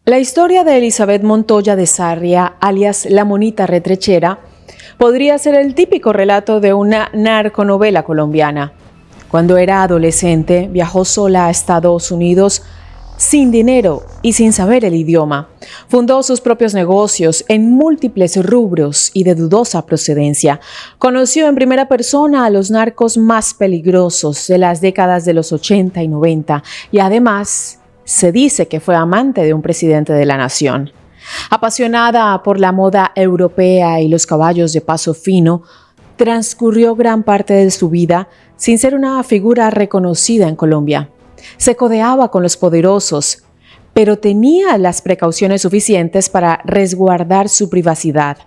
La historia de Elizabeth Montoya de Sarria, alias La Monita Retrechera, podría ser el típico relato de una narconovela colombiana. Cuando era adolescente, viajó sola a Estados Unidos sin dinero y sin saber el idioma. Fundó sus propios negocios en múltiples rubros y de dudosa procedencia. Conoció en primera persona a los narcos más peligrosos de las décadas de los 80 y 90 y además se dice que fue amante de un presidente de la nación. Apasionada por la moda europea y los caballos de paso fino, transcurrió gran parte de su vida sin ser una figura reconocida en Colombia. Se codeaba con los poderosos, pero tenía las precauciones suficientes para resguardar su privacidad.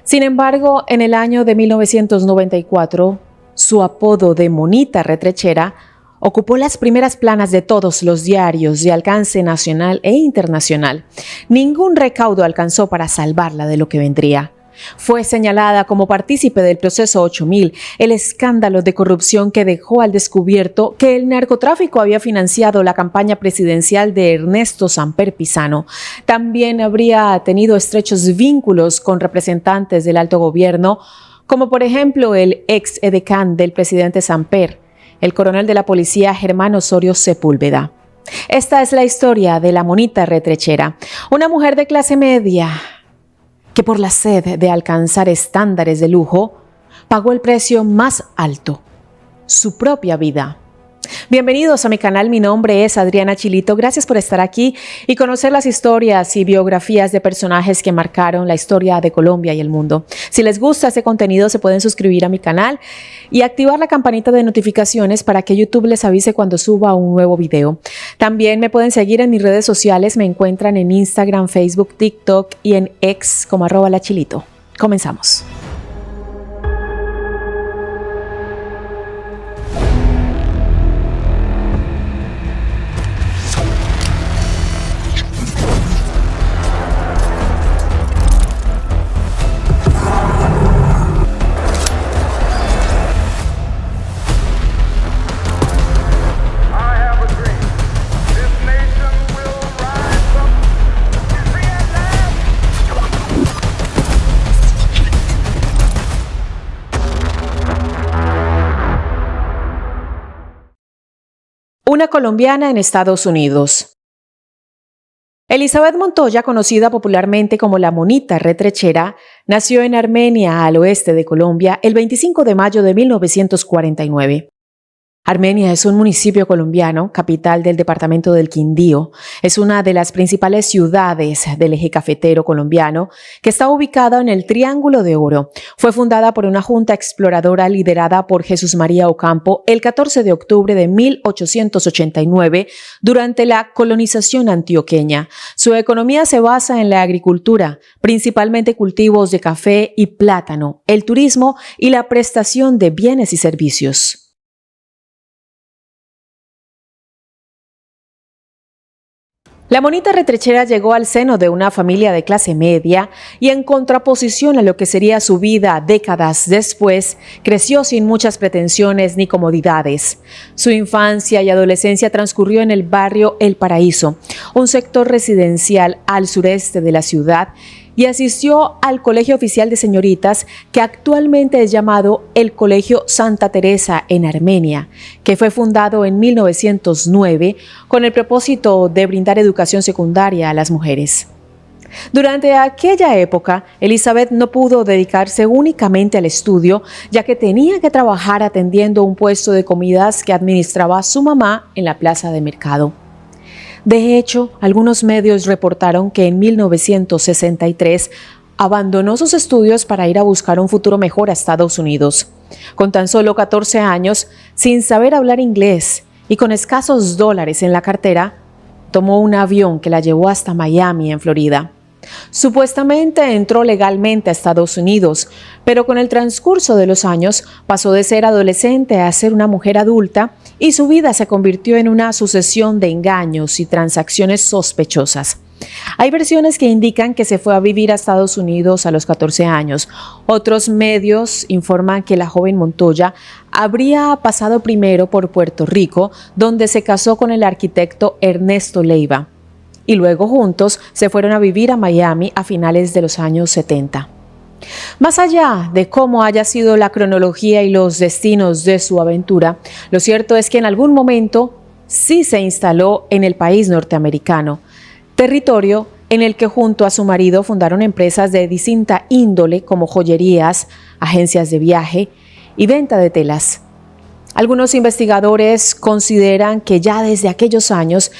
Sin embargo, en el año de 1994, su apodo de Monita Retrechera ocupó las primeras planas de todos los diarios de alcance nacional e internacional. Ningún recaudo alcanzó para salvarla de lo que vendría. Fue señalada como partícipe del proceso 8000, el escándalo de corrupción que dejó al descubierto que el narcotráfico había financiado la campaña presidencial de Ernesto Samper Pizano. También habría tenido estrechos vínculos con representantes del alto gobierno, como por ejemplo el ex edecán del presidente Samper, el coronel de la policía Germán Osorio Sepúlveda. Esta es la historia de La Monita Retrechera, una mujer de clase media que por la sed de alcanzar estándares de lujo pagó el precio más alto, su propia vida. Bienvenidos a mi canal, mi nombre es Adriana Chilito, gracias por estar aquí y conocer las historias y biografías de personajes que marcaron la historia de Colombia y el mundo. Si les gusta este contenido se pueden suscribir a mi canal y activar la campanita de notificaciones para que YouTube les avise cuando suba un nuevo video. También me pueden seguir en mis redes sociales, me encuentran en Instagram, Facebook, TikTok y en X como @lachilito. Comenzamos. Una colombiana en Estados Unidos. Elizabeth Montoya, conocida popularmente como La Monita Retrechera, nació en Armenia, al oeste de Colombia, el 25 de mayo de 1949. Armenia es un municipio colombiano, capital del departamento del Quindío. Es una de las principales ciudades del eje cafetero colombiano, que está ubicada en el Triángulo de Oro. Fue fundada por una junta exploradora liderada por Jesús María Ocampo el 14 de octubre de 1889 durante la colonización antioqueña. Su economía se basa en la agricultura, principalmente cultivos de café y plátano, el turismo y la prestación de bienes y servicios. La Monita Retrechera llegó al seno de una familia de clase media y en contraposición a lo que sería su vida décadas después, creció sin muchas pretensiones ni comodidades. Su infancia y adolescencia transcurrió en el barrio El Paraíso, un sector residencial al sureste de la ciudad, y asistió al Colegio Oficial de Señoritas, que actualmente es llamado el Colegio Santa Teresa en Armenia, que fue fundado en 1909 con el propósito de brindar educación secundaria a las mujeres. Durante aquella época, Elizabeth no pudo dedicarse únicamente al estudio, ya que tenía que trabajar atendiendo un puesto de comidas que administraba su mamá en la plaza de mercado. De hecho, algunos medios reportaron que en 1963 abandonó sus estudios para ir a buscar un futuro mejor a Estados Unidos. Con tan solo 14 años, sin saber hablar inglés y con escasos dólares en la cartera, tomó un avión que la llevó hasta Miami, en Florida. Supuestamente entró legalmente a Estados Unidos, pero con el transcurso de los años pasó de ser adolescente a ser una mujer adulta y su vida se convirtió en una sucesión de engaños y transacciones sospechosas. Hay versiones que indican que se fue a vivir a Estados Unidos a los 14 años. Otros medios informan que la joven Montoya habría pasado primero por Puerto Rico, donde se casó con el arquitecto Ernesto Leiva. y luego juntos se fueron a vivir a Miami a finales de los años 70. Más allá de cómo haya sido la cronología y los destinos de su aventura, lo cierto es que en algún momento sí se instaló en el país norteamericano, territorio en el que junto a su marido fundaron empresas de distinta índole como joyerías, agencias de viaje y venta de telas. Algunos investigadores consideran que ya desde aquellos años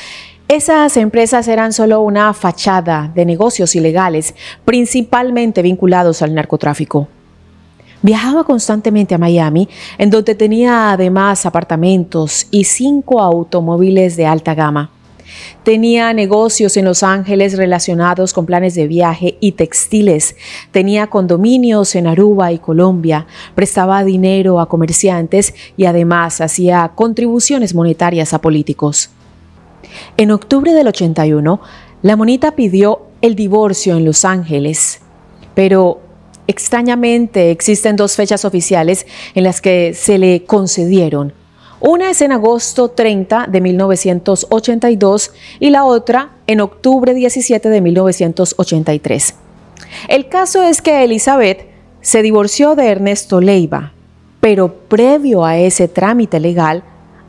esas empresas eran solo una fachada de negocios ilegales, principalmente vinculados al narcotráfico. Viajaba constantemente a Miami, en donde tenía además apartamentos y 5 automóviles de alta gama. Tenía negocios en Los Ángeles relacionados con planes de viaje y textiles. Tenía condominios en Aruba y Colombia. Prestaba dinero a comerciantes y además hacía contribuciones monetarias a políticos. En octubre del 81, la monita pidió el divorcio en Los Ángeles, pero extrañamente existen 2 fechas oficiales en las que se le concedieron. Una es en agosto 30 de 1982 y la otra en octubre 17 de 1983. El caso es que Elizabeth se divorció de Ernesto Leiva, pero previo a ese trámite legal,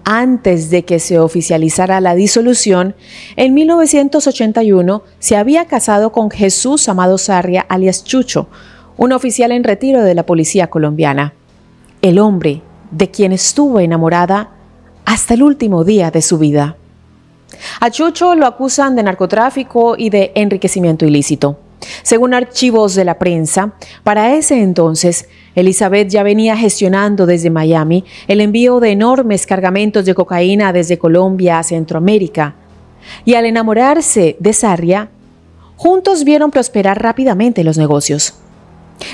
antes de que se oficializara la disolución, en 1981 se había casado con Jesús Amado Sarria, alias Chucho, un oficial en retiro de la policía colombiana, el hombre de quien estuvo enamorada hasta el último día de su vida. A Chucho lo acusan de narcotráfico y de enriquecimiento ilícito. Según archivos de la prensa, para ese entonces, Elizabeth ya venía gestionando desde Miami el envío de enormes cargamentos de cocaína desde Colombia a Centroamérica. Y al enamorarse de Sarria, juntos vieron prosperar rápidamente los negocios.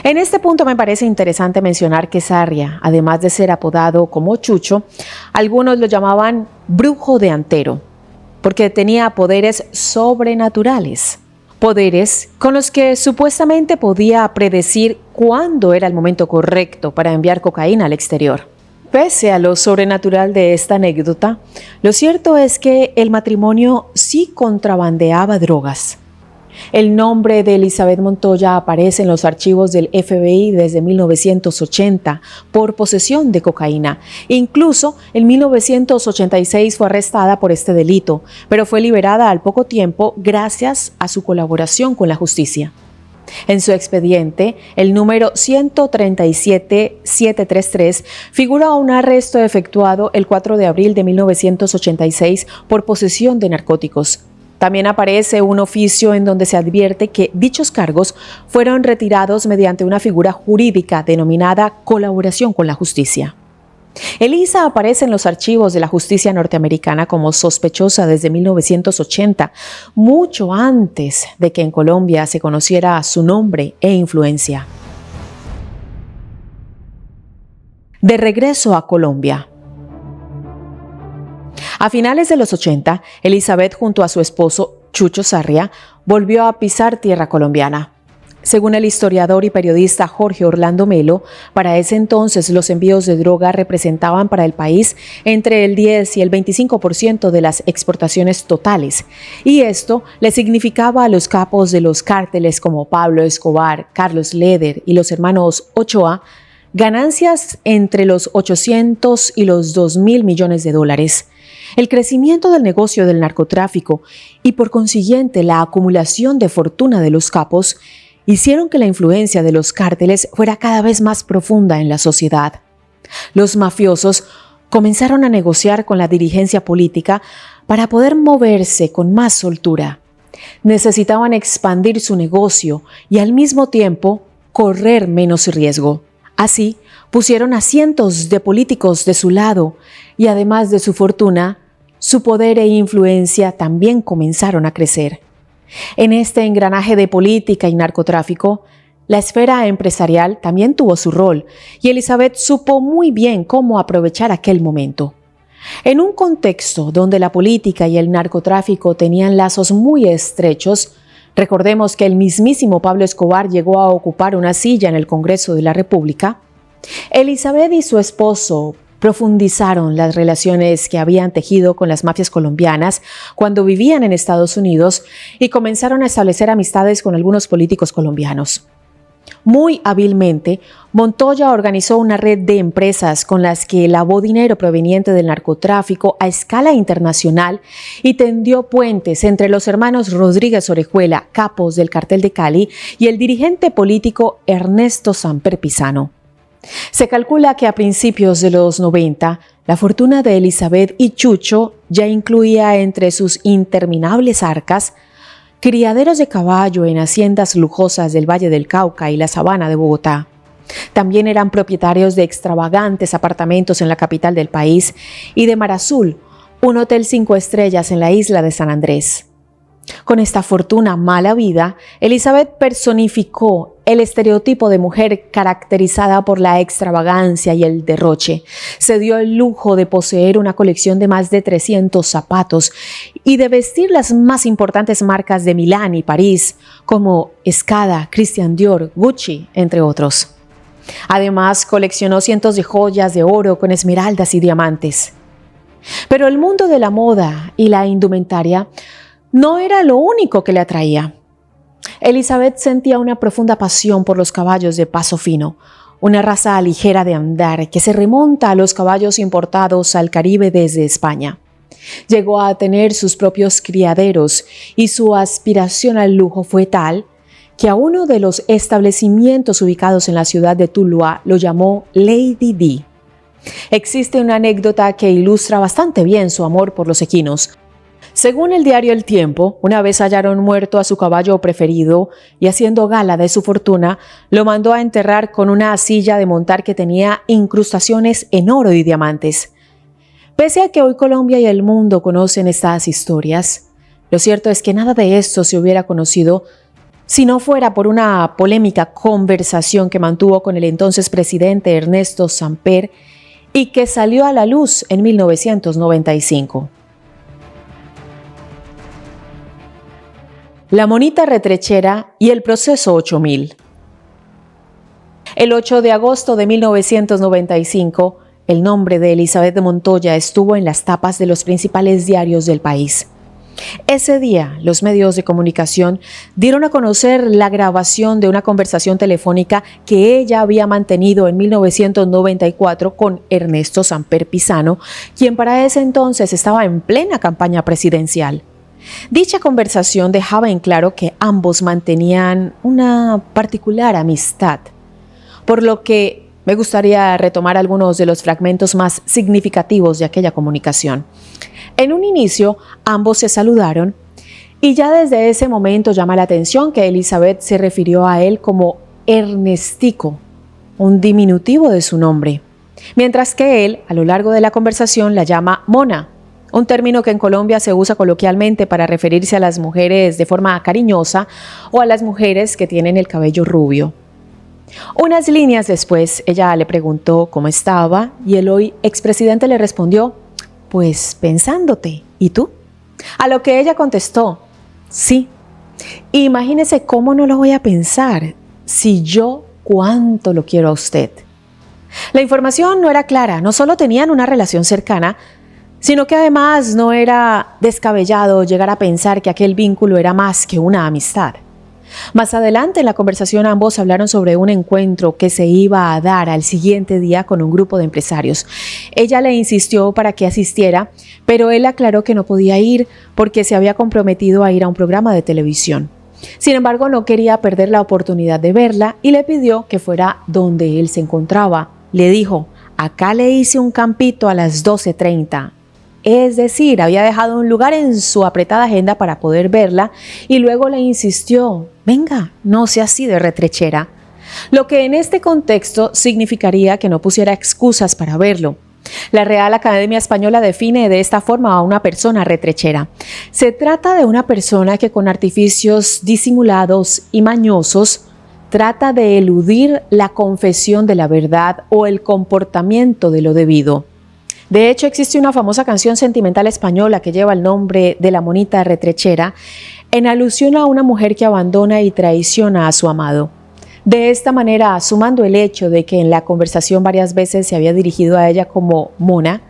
En este punto me parece interesante mencionar que Sarria, además de ser apodado como Chucho, algunos lo llamaban brujo de Antero, porque tenía poderes sobrenaturales. Poderes con los que supuestamente podía predecir cuándo era el momento correcto para enviar cocaína al exterior. Pese a lo sobrenatural de esta anécdota, lo cierto es que el matrimonio sí contrabandeaba drogas. El nombre de Elizabeth Montoya aparece en los archivos del FBI desde 1980 por posesión de cocaína. Incluso en 1986 fue arrestada por este delito, pero fue liberada al poco tiempo gracias a su colaboración con la justicia. En su expediente, el número 137733, figura un arresto efectuado el 4 de abril de 1986 por posesión de narcóticos. También aparece un oficio en donde se advierte que dichos cargos fueron retirados mediante una figura jurídica denominada colaboración con la justicia. Elisa aparece en los archivos de la justicia norteamericana como sospechosa desde 1980, mucho antes de que en Colombia se conociera su nombre e influencia. De regreso a Colombia. A finales de los 80, Elizabeth junto a su esposo Chucho Sarria volvió a pisar tierra colombiana. Según el historiador y periodista Jorge Orlando Melo, para ese entonces los envíos de droga representaban para el país entre el 10 y el 25% de las exportaciones totales, y esto le significaba a los capos de los cárteles como Pablo Escobar, Carlos Leder y los hermanos Ochoa ganancias entre los 800 y los 2.000 millones de dólares. El crecimiento del negocio del narcotráfico y por consiguiente la acumulación de fortuna de los capos hicieron que la influencia de los cárteles fuera cada vez más profunda en la sociedad. Los mafiosos comenzaron a negociar con la dirigencia política para poder moverse con más soltura. Necesitaban expandir su negocio y al mismo tiempo correr menos riesgo. Así, pusieron a cientos de políticos de su lado y además de su fortuna, su poder e influencia también comenzaron a crecer. En este engranaje de política y narcotráfico, la esfera empresarial también tuvo su rol y Elizabeth supo muy bien cómo aprovechar aquel momento. En un contexto donde la política y el narcotráfico tenían lazos muy estrechos, recordemos que el mismísimo Pablo Escobar llegó a ocupar una silla en el Congreso de la República, Elizabeth y su esposo, Profundizaron las relaciones que habían tejido con las mafias colombianas cuando vivían en Estados Unidos y comenzaron a establecer amistades con algunos políticos colombianos. Muy hábilmente, Montoya organizó una red de empresas con las que lavó dinero proveniente del narcotráfico a escala internacional y tendió puentes entre los hermanos Rodríguez Orejuela, capos del Cartel de Cali, y el dirigente político Ernesto Samper Pizano. Se calcula que a principios de los 90, la fortuna de Elizabeth y Chucho ya incluía entre sus interminables arcas criaderos de caballo en haciendas lujosas del Valle del Cauca y la Sabana de Bogotá. También eran propietarios de extravagantes apartamentos en la capital del país y de Mar Azul, un hotel 5 estrellas en la isla de San Andrés. Con esta fortuna mala vida, Elizabeth personificó el estereotipo de mujer caracterizada por la extravagancia y el derroche. Se dio el lujo de poseer una colección de más de 300 zapatos y de vestir las más importantes marcas de Milán y París, como Escada, Christian Dior, Gucci, entre otros. Además, coleccionó cientos de joyas de oro con esmeraldas y diamantes. Pero el mundo de la moda y la indumentaria no era lo único que le atraía. Elizabeth sentía una profunda pasión por los caballos de paso fino, una raza ligera de andar que se remonta a los caballos importados al Caribe desde España. Llegó a tener sus propios criaderos y su aspiración al lujo fue tal que a uno de los establecimientos ubicados en la ciudad de Tuluá lo llamó Lady D. Existe una anécdota que ilustra bastante bien su amor por los equinos. Según el diario El Tiempo, una vez hallaron muerto a su caballo preferido y, haciendo gala de su fortuna, lo mandó a enterrar con una silla de montar que tenía incrustaciones en oro y diamantes. Pese a que hoy Colombia y el mundo conocen estas historias, lo cierto es que nada de esto se hubiera conocido si no fuera por una polémica conversación que mantuvo con el entonces presidente Ernesto Samper y que salió a la luz en 1995. La monita retrechera y el proceso 8000. El 8 de agosto de 1995, el nombre de Elizabeth de Montoya estuvo en las tapas de los principales diarios del país. Ese día, los medios de comunicación dieron a conocer la grabación de una conversación telefónica que ella había mantenido en 1994 con Ernesto Samper Pizano, quien para ese entonces estaba en plena campaña presidencial. Dicha conversación dejaba en claro que ambos mantenían una particular amistad, por lo que me gustaría retomar algunos de los fragmentos más significativos de aquella comunicación. En un inicio, ambos se saludaron y ya desde ese momento llama la atención que Elizabeth se refirió a él como Ernestico, un diminutivo de su nombre, mientras que él, a lo largo de la conversación, la llama Mona, un término que en Colombia se usa coloquialmente para referirse a las mujeres de forma cariñosa o a las mujeres que tienen el cabello rubio. Unas líneas después, ella le preguntó cómo estaba y el hoy expresidente le respondió: pues pensándote, ¿y tú? A lo que ella contestó: sí. Imagínese cómo no lo voy a pensar si yo cuánto lo quiero a usted. La información no era clara, no solo tenían una relación cercana, sino que además no era descabellado llegar a pensar que aquel vínculo era más que una amistad. Más adelante en la conversación ambos hablaron sobre un encuentro que se iba a dar al siguiente día con un grupo de empresarios. Ella le insistió para que asistiera, pero él aclaró que no podía ir porque se había comprometido a ir a un programa de televisión. Sin embargo, no quería perder la oportunidad de verla y le pidió que fuera donde él se encontraba. Le dijo: acá le hice un campito a las 12:30. Es decir, había dejado un lugar en su apretada agenda para poder verla y luego le insistió: venga, no sea así de retrechera. Lo que en este contexto significaría que no pusiera excusas para verlo. La Real Academia Española define de esta forma a una persona retrechera. Se trata de una persona que con artificios disimulados y mañosos trata de eludir la confesión de la verdad o el comportamiento de lo debido. De hecho, existe una famosa canción sentimental española que lleva el nombre de La monita retrechera, en alusión a una mujer que abandona y traiciona a su amado. De esta manera, sumando el hecho de que en la conversación varias veces se había dirigido a ella como Mona,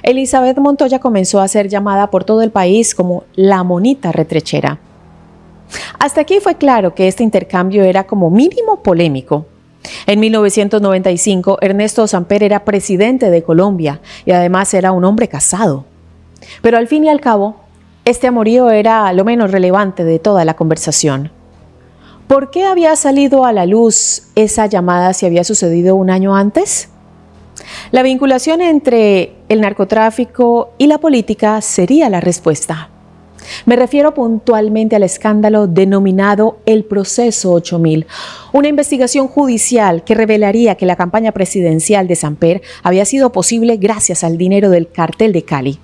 Elizabeth Montoya comenzó a ser llamada por todo el país como la monita retrechera. Hasta aquí fue claro que este intercambio era como mínimo polémico. En 1995, Ernesto Samper era presidente de Colombia y además era un hombre casado. Pero al fin y al cabo, este amorío era lo menos relevante de toda la conversación. ¿Por qué había salido a la luz esa llamada si había sucedido un año antes? La vinculación entre el narcotráfico y la política sería la respuesta. Me refiero puntualmente al escándalo denominado el Proceso 8000, una investigación judicial que revelaría que la campaña presidencial de Samper había sido posible gracias al dinero del Cartel de Cali.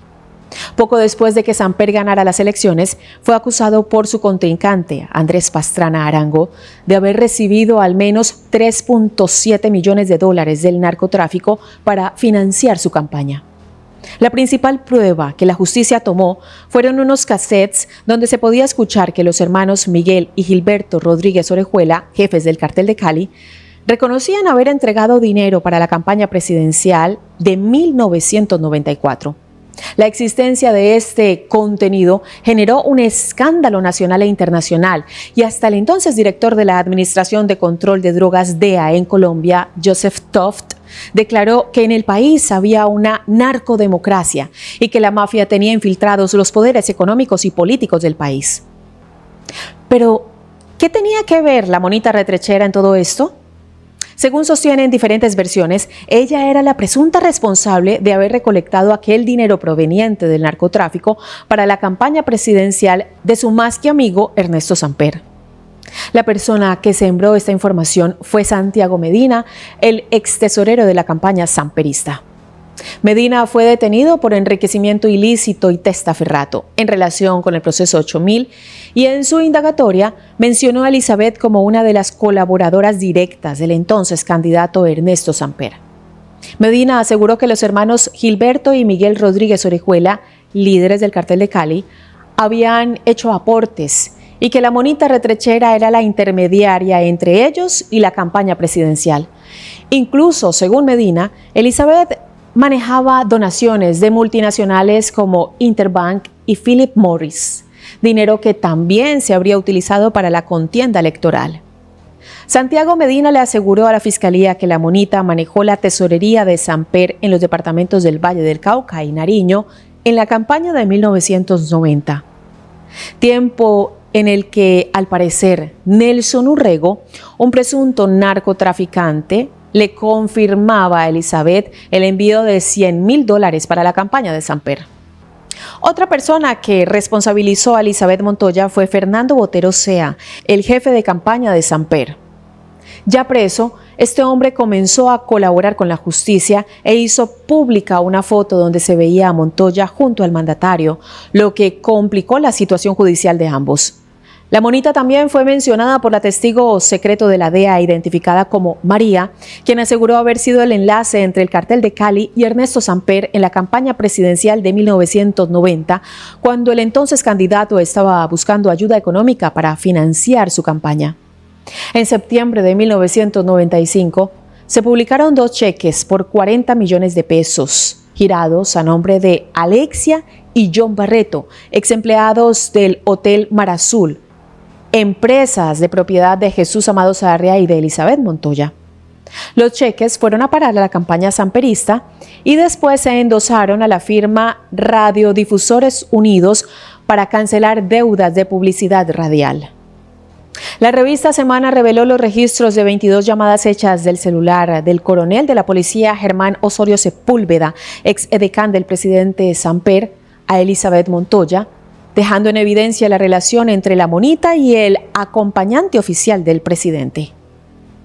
Poco después de que Samper ganara las elecciones, fue acusado por su contrincante, Andrés Pastrana Arango, de haber recibido al menos $3.7 millones del narcotráfico para financiar su campaña. La principal prueba que la justicia tomó fueron unos cassettes donde se podía escuchar que los hermanos Miguel y Gilberto Rodríguez Orejuela, jefes del Cartel de Cali, reconocían haber entregado dinero para la campaña presidencial de 1994. La existencia de este contenido generó un escándalo nacional e internacional y hasta el entonces director de la Administración de Control de Drogas DEA en Colombia, Joseph Toft, declaró que en el país había una narcodemocracia y que la mafia tenía infiltrados los poderes económicos y políticos del país. Pero, ¿qué tenía que ver la monita retrechera en todo esto? Según sostienen diferentes versiones, ella era la presunta responsable de haber recolectado aquel dinero proveniente del narcotráfico para la campaña presidencial de su más que amigo Ernesto Samper. La persona que sembró esta información fue Santiago Medina, el ex tesorero de la campaña samperista. Medina fue detenido por enriquecimiento ilícito y testaferrato en relación con el Proceso 8000 y en su indagatoria mencionó a Elizabeth como una de las colaboradoras directas del entonces candidato Ernesto Samper. Medina aseguró que los hermanos Gilberto y Miguel Rodríguez Orejuela, líderes del Cartel de Cali, habían hecho aportes y que la monita retrechera era la intermediaria entre ellos y la campaña presidencial. Incluso, según Medina, Elizabeth manejaba donaciones de multinacionales como Interbank y Philip Morris, dinero que también se habría utilizado para la contienda electoral. Santiago Medina le aseguró a la Fiscalía que la monita manejó la tesorería de Samper en los departamentos del Valle del Cauca y Nariño en la campaña de 1990. Tiempo en el que, al parecer, Nelson Urrego, un presunto narcotraficante, le confirmaba a Elizabeth el envío de $100,000 para la campaña de Samper. Otra persona que responsabilizó a Elizabeth Montoya fue Fernando Botero Sea, el jefe de campaña de Samper. Ya preso, este hombre comenzó a colaborar con la justicia e hizo pública una foto donde se veía a Montoya junto al mandatario, lo que complicó la situación judicial de ambos. La monita también fue mencionada por la testigo secreto de la DEA, identificada como María, quien aseguró haber sido el enlace entre el Cartel de Cali y Ernesto Samper en la campaña presidencial de 1990, cuando el entonces candidato estaba buscando ayuda económica para financiar su campaña. En septiembre de 1995, se publicaron 2 cheques por $40 millones, girados a nombre de Alexia y John Barreto, ex empleados del Hotel Mar Azul, empresas de propiedad de Jesús Amado Sarria y de Elizabeth Montoya. Los cheques fueron a parar a la campaña samperista y después se endosaron a la firma Radiodifusores Unidos para cancelar deudas de publicidad radial. La revista Semana reveló los registros de 22 llamadas hechas del celular del coronel de la policía Germán Osorio Sepúlveda, ex edecán del presidente Samper, a Elizabeth Montoya, dejando en evidencia la relación entre la monita y el acompañante oficial del presidente.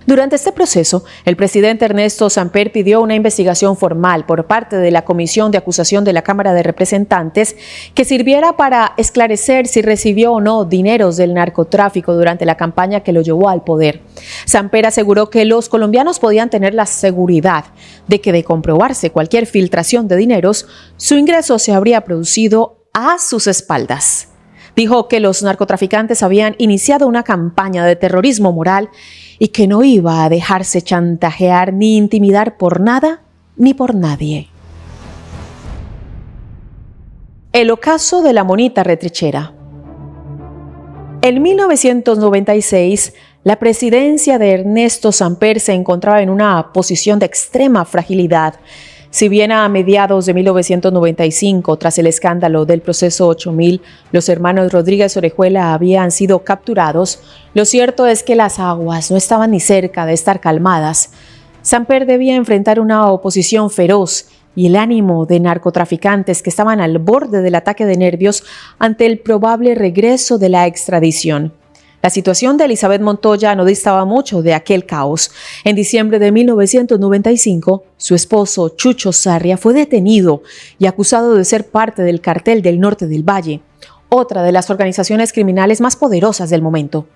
Durante este proceso, el presidente Ernesto Samper pidió una investigación formal por parte de la Comisión de Acusación de la Cámara de Representantes que sirviera para esclarecer si recibió o no dineros del narcotráfico durante la campaña que lo llevó al poder. Samper aseguró que los colombianos podían tener la seguridad de que, de comprobarse cualquier filtración de dineros, su ingreso se habría producido a sus espaldas. Dijo que los narcotraficantes habían iniciado una campaña de terrorismo moral y que no iba a dejarse chantajear ni intimidar por nada ni por nadie. El ocaso de la monita retrechera. En 1996, la presidencia de Ernesto Samper se encontraba en una posición de extrema fragilidad. Si bien a mediados de 1995, tras el escándalo del proceso 8000, los hermanos Rodríguez Orejuela habían sido capturados, lo cierto es que las aguas no estaban ni cerca de estar calmadas. Samper debía enfrentar una oposición feroz y el ánimo de narcotraficantes que estaban al borde del ataque de nervios ante el probable regreso de la extradición. La situación de Elizabeth Montoya no distaba mucho de aquel caos. En diciembre de 1995, su esposo Chucho Sarria fue detenido y acusado de ser parte del Cartel del Norte del Valle, otra de las organizaciones criminales más poderosas del momento.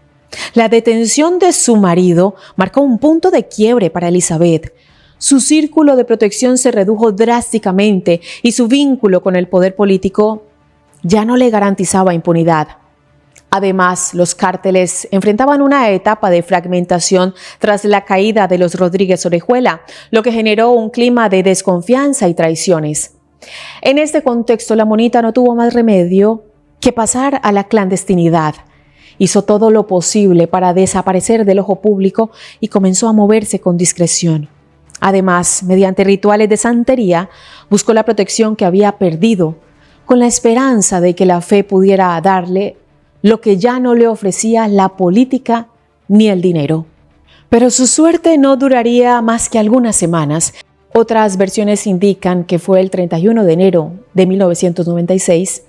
La detención de su marido marcó un punto de quiebre para Elizabeth. Su círculo de protección se redujo drásticamente y su vínculo con el poder político ya no le garantizaba impunidad. Además, los cárteles enfrentaban una etapa de fragmentación tras la caída de los Rodríguez Orejuela, lo que generó un clima de desconfianza y traiciones. En este contexto, la monita no tuvo más remedio que pasar a la clandestinidad. Hizo todo lo posible para desaparecer del ojo público y comenzó a moverse con discreción. Además, mediante rituales de santería, buscó la protección que había perdido, con la esperanza de que la fe pudiera darle lo que ya no le ofrecía la política ni el dinero. Pero su suerte no duraría más que algunas semanas. Otras versiones indican que fue el 31 de enero de 1996.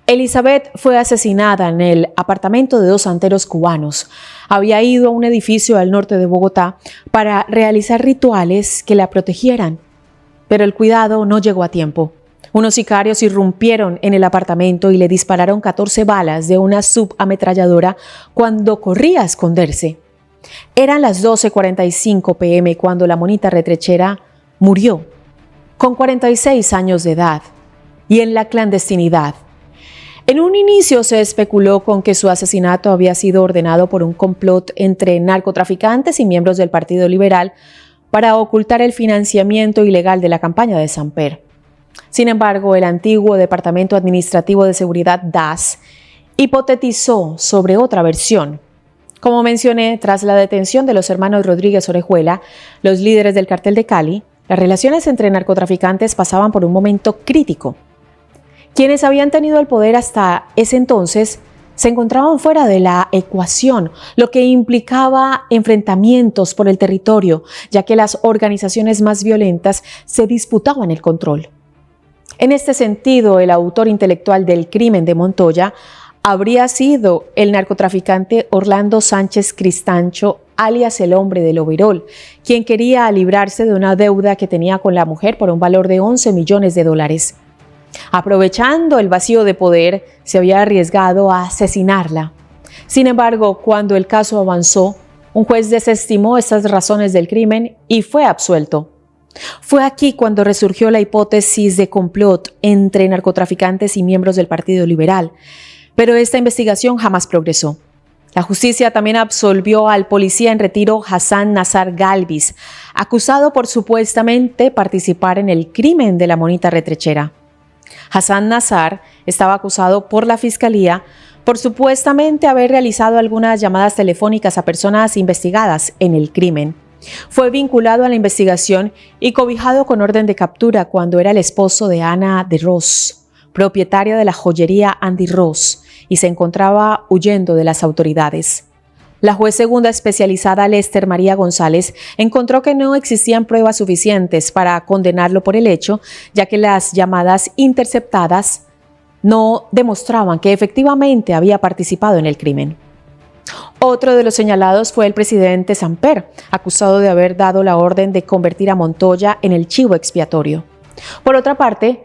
Elizabeth fue asesinada en el apartamento de dos santeros cubanos. Había ido a un edificio al norte de Bogotá para realizar rituales que la protegieran, pero el cuidado no llegó a tiempo. Unos sicarios irrumpieron en el apartamento y le dispararon 14 balas de una subametralladora cuando corría a esconderse. Eran las 12:45 p.m. cuando la monita retrechera murió, con 46 años de edad y en la clandestinidad. En un inicio se especuló con que su asesinato había sido ordenado por un complot entre narcotraficantes y miembros del Partido Liberal para ocultar el financiamiento ilegal de la campaña de Samper. Sin embargo, el antiguo Departamento Administrativo de Seguridad DAS hipotetizó sobre otra versión. Como mencioné, tras la detención de los hermanos Rodríguez Orejuela, los líderes del Cartel de Cali, las relaciones entre narcotraficantes pasaban por un momento crítico. Quienes habían tenido el poder hasta ese entonces se encontraban fuera de la ecuación, lo que implicaba enfrentamientos por el territorio, ya que las organizaciones más violentas se disputaban el control. En este sentido, el autor intelectual del crimen de Montoya habría sido el narcotraficante Orlando Sánchez Cristancho, alias el hombre del overol, quien quería librarse de una deuda que tenía con la mujer por un valor de $11 millones. Aprovechando el vacío de poder, se había arriesgado a asesinarla. Sin embargo, cuando el caso avanzó, un juez desestimó estas razones del crimen y fue absuelto. Fue aquí cuando resurgió la hipótesis de complot entre narcotraficantes y miembros del Partido Liberal, pero esta investigación jamás progresó. La justicia también absolvió al policía en retiro Hassan Nazar Galvis, acusado por supuestamente participar en el crimen de la monita retrechera. Hassan Nazar estaba acusado por la fiscalía por supuestamente haber realizado algunas llamadas telefónicas a personas investigadas en el crimen. Fue vinculado a la investigación y cobijado con orden de captura cuando era el esposo de Ana de Ros, propietaria de la joyería Andy Ross, y se encontraba huyendo de las autoridades. La juez segunda especializada Lester María González encontró que no existían pruebas suficientes para condenarlo por el hecho, ya que las llamadas interceptadas no demostraban que efectivamente había participado en el crimen. Otro de los señalados fue el presidente Samper, acusado de haber dado la orden de convertir a Montoya en el chivo expiatorio. Por otra parte,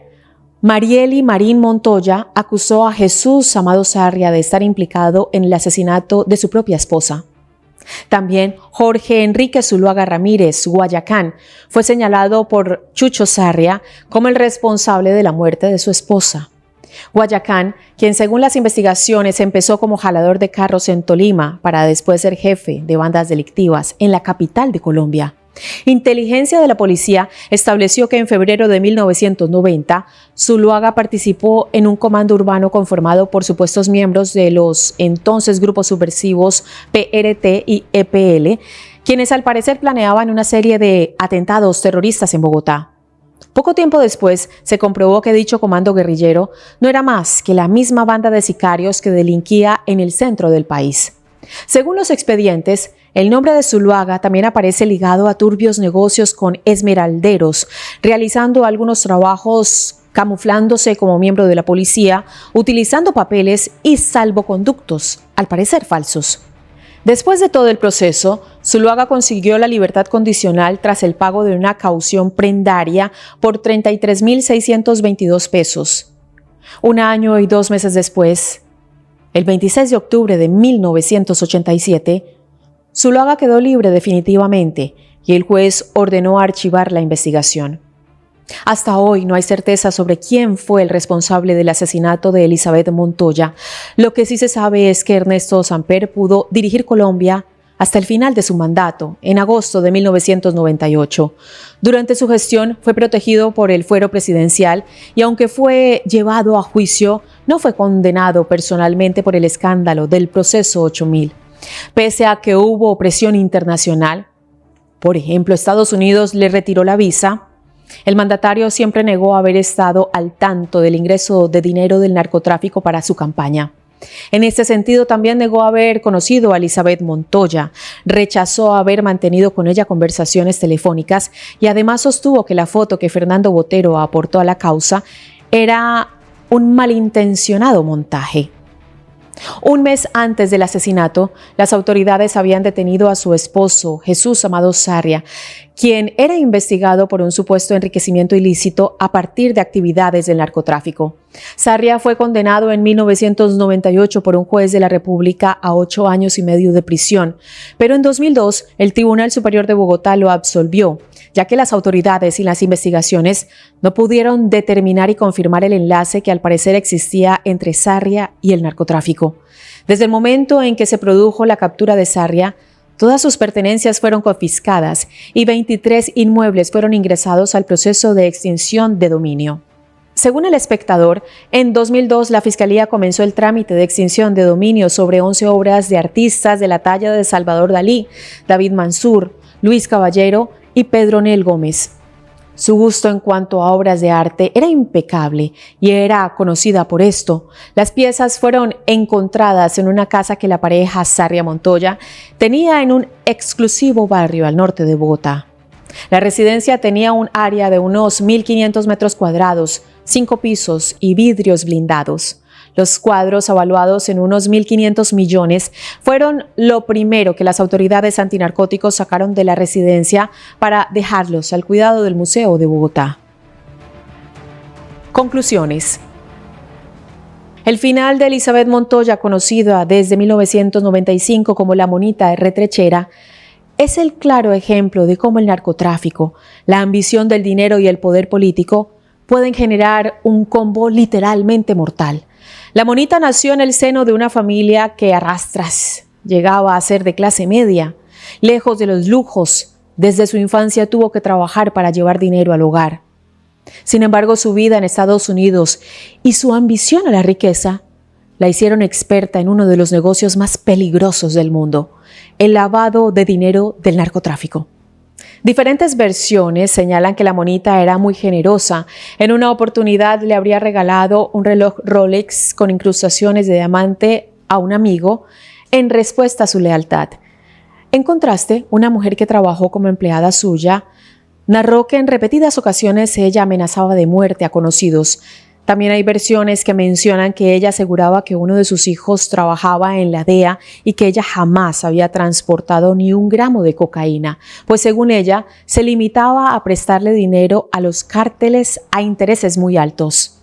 Marieli Marín Montoya acusó a Jesús Amado Sarria de estar implicado en el asesinato de su propia esposa. También Jorge Enrique Zuluaga Ramírez, Guayacán, fue señalado por Chucho Sarria como el responsable de la muerte de su esposa. Guayacán, quien según las investigaciones empezó como jalador de carros en Tolima para después ser jefe de bandas delictivas en la capital de Colombia. Inteligencia de la policía estableció que en febrero de 1990, Zuluaga participó en un comando urbano conformado por supuestos miembros de los entonces grupos subversivos PRT y EPL, quienes al parecer planeaban una serie de atentados terroristas en Bogotá. Poco tiempo después, se comprobó que dicho comando guerrillero no era más que la misma banda de sicarios que delinquía en el centro del país. Según los expedientes, el nombre de Zuluaga también aparece ligado a turbios negocios con esmeralderos, realizando algunos trabajos camuflándose como miembro de la policía, utilizando papeles y salvoconductos, al parecer falsos. Después de todo el proceso, Zuluaga consiguió la libertad condicional tras el pago de una caución prendaria por 33.622 pesos. Un año y 2 meses después, el 26 de octubre de 1987, Zuluaga quedó libre definitivamente y el juez ordenó archivar la investigación. Hasta hoy no hay certeza sobre quién fue el responsable del asesinato de Elizabeth Montoya. Lo que sí se sabe es que Ernesto Samper pudo dirigir Colombia hasta el final de su mandato, en agosto de 1998. Durante su gestión fue protegido por el fuero presidencial y aunque fue llevado a juicio, no fue condenado personalmente por el escándalo del proceso 8000. Pese a que hubo presión internacional, por ejemplo, Estados Unidos le retiró la visa, el mandatario siempre negó haber estado al tanto del ingreso de dinero del narcotráfico para su campaña. En este sentido, también negó haber conocido a Elizabeth Montoya, rechazó haber mantenido con ella conversaciones telefónicas y además sostuvo que la foto que Fernando Botero aportó a la causa era un malintencionado montaje. Un mes antes del asesinato, las autoridades habían detenido a su esposo, Jesús Amado Sarria, quien era investigado por un supuesto enriquecimiento ilícito a partir de actividades del narcotráfico. Sarria fue condenado en 1998 por un juez de la República a 8 años y medio de prisión, pero en 2002 el Tribunal Superior de Bogotá lo absolvió, ya que las autoridades y las investigaciones no pudieron determinar y confirmar el enlace que al parecer existía entre Sarria y el narcotráfico. Desde el momento en que se produjo la captura de Sarria, todas sus pertenencias fueron confiscadas y 23 inmuebles fueron ingresados al proceso de extinción de dominio. Según El Espectador, en 2002 la Fiscalía comenzó el trámite de extinción de dominio sobre 11 obras de artistas de la talla de Salvador Dalí, David Mansur, Luis Caballero y Pedro Nel Gómez. Su gusto en cuanto a obras de arte era impecable y era conocida por esto. Las piezas fueron encontradas en una casa que la pareja Sarria Montoya tenía en un exclusivo barrio al norte de Bogotá. La residencia tenía un área de unos 1.500 metros cuadrados, 5 pisos y vidrios blindados. Los cuadros, evaluados en unos 1.500 millones, fueron lo primero que las autoridades antinarcóticos sacaron de la residencia para dejarlos al cuidado del Museo de Bogotá. Conclusiones. El final de Elizabeth Montoya, conocida desde 1995 como la Monita Retrechera, es el claro ejemplo de cómo el narcotráfico, la ambición del dinero y el poder político pueden generar un combo literalmente mortal. La Monita nació en el seno de una familia que a rastras llegaba a ser de clase media. Lejos de los lujos, desde su infancia tuvo que trabajar para llevar dinero al hogar. Sin embargo, su vida en Estados Unidos y su ambición a la riqueza la hicieron experta en uno de los negocios más peligrosos del mundo, el lavado de dinero del narcotráfico. Diferentes versiones señalan que la Monita era muy generosa. En una oportunidad le habría regalado un reloj Rolex con incrustaciones de diamante a un amigo en respuesta a su lealtad. En contraste, una mujer que trabajó como empleada suya narró que en repetidas ocasiones ella amenazaba de muerte a conocidos. También hay versiones que mencionan que ella aseguraba que uno de sus hijos trabajaba en la DEA y que ella jamás había transportado ni 1 gramo de cocaína, pues según ella se limitaba a prestarle dinero a los cárteles a intereses muy altos.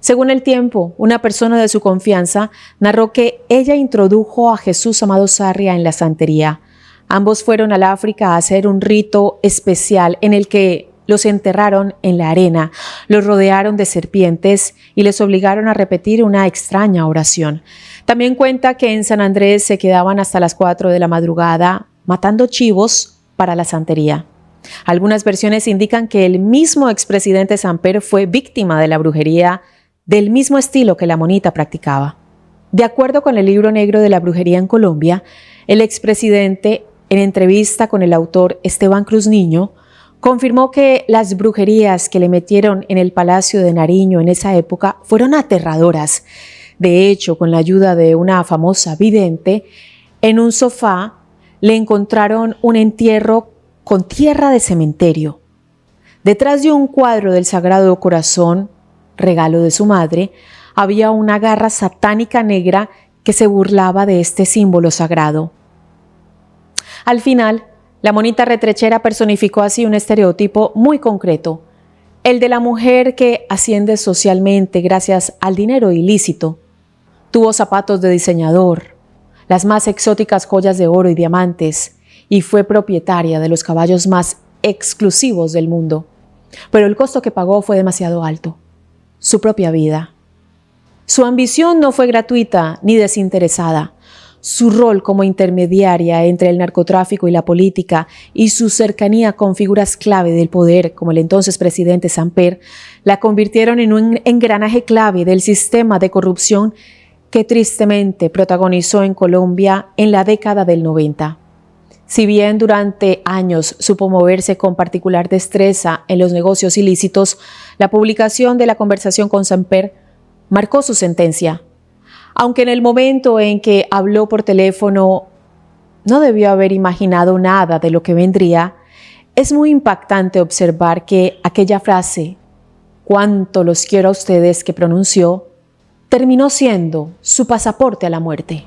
Según El Tiempo, una persona de su confianza narró que ella introdujo a Jesús Amado Sarria en la santería. Ambos fueron al África a hacer un rito especial en el que los enterraron en la arena, los rodearon de serpientes y les obligaron a repetir una extraña oración. También cuenta que en San Andrés se quedaban hasta las 4 de la madrugada matando chivos para la santería. Algunas versiones indican que el mismo expresidente Samper fue víctima de la brujería del mismo estilo que la monita practicaba. De acuerdo con el libro negro de la brujería en Colombia, el expresidente, en entrevista con el autor Esteban Cruz Niño, confirmó que las brujerías que le metieron en el Palacio de Nariño en esa época fueron aterradoras. De hecho, con la ayuda de una famosa vidente, en un sofá le encontraron un entierro con tierra de cementerio. Detrás de un cuadro del Sagrado Corazón, regalo de su madre, había una garra satánica negra que se burlaba de este símbolo sagrado. Al final, la monita retrechera personificó así un estereotipo muy concreto, el de la mujer que asciende socialmente gracias al dinero ilícito. Tuvo zapatos de diseñador, las más exóticas joyas de oro y diamantes, y fue propietaria de los caballos más exclusivos del mundo. Pero el costo que pagó fue demasiado alto: su propia vida. Su ambición no fue gratuita ni desinteresada. Su rol como intermediaria entre el narcotráfico y la política y su cercanía con figuras clave del poder, como el entonces presidente Samper, la convirtieron en un engranaje clave del sistema de corrupción que tristemente protagonizó en Colombia en la década del 90. Si bien durante años supo moverse con particular destreza en los negocios ilícitos, la publicación de la conversación con Samper marcó su sentencia. Aunque en el momento en que habló por teléfono no debió haber imaginado nada de lo que vendría, es muy impactante observar que aquella frase, "cuánto los quiero a ustedes", que pronunció, terminó siendo su pasaporte a la muerte.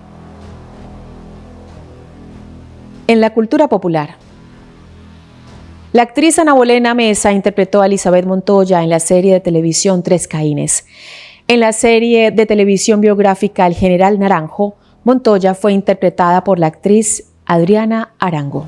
En la cultura popular, la actriz Ana Bolena Mesa interpretó a Elizabeth Montoya en la serie de televisión Tres Caínes. En la serie de televisión biográfica El General Naranjo, Montoya fue interpretada por la actriz Adriana Arango.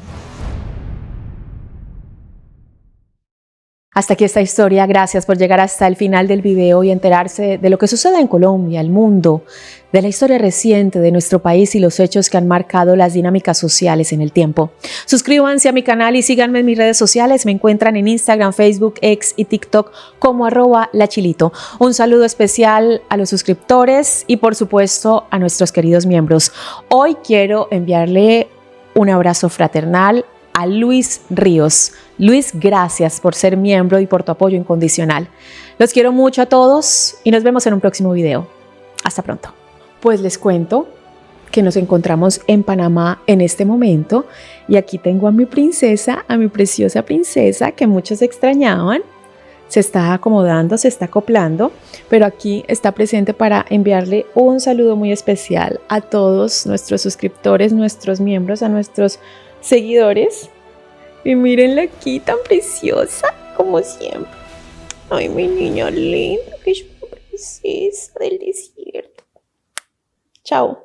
Hasta aquí esta historia. Gracias por llegar hasta el final del video y enterarse de lo que sucede en Colombia, el mundo, de la historia reciente de nuestro país y los hechos que han marcado las dinámicas sociales en el tiempo. Suscríbanse a mi canal y síganme en mis redes sociales. Me encuentran en Instagram, Facebook, X y TikTok como @lachilito. Un saludo especial a los suscriptores y por supuesto a nuestros queridos miembros. Hoy quiero enviarle un abrazo fraternal a Luis Ríos. Luis, gracias por ser miembro y por tu apoyo incondicional. Los quiero mucho a todos y nos vemos en un próximo video. Hasta pronto. Pues les cuento que nos encontramos en Panamá en este momento y aquí tengo a mi princesa, a mi preciosa princesa que muchos extrañaban. Se está acomodando, se está acoplando, pero aquí está presente para enviarle un saludo muy especial a todos nuestros suscriptores, nuestros miembros, a nuestros seguidores. Y mírenla aquí, tan preciosa como siempre. Ay, mi niña linda, que es una princesa del desierto. Chao.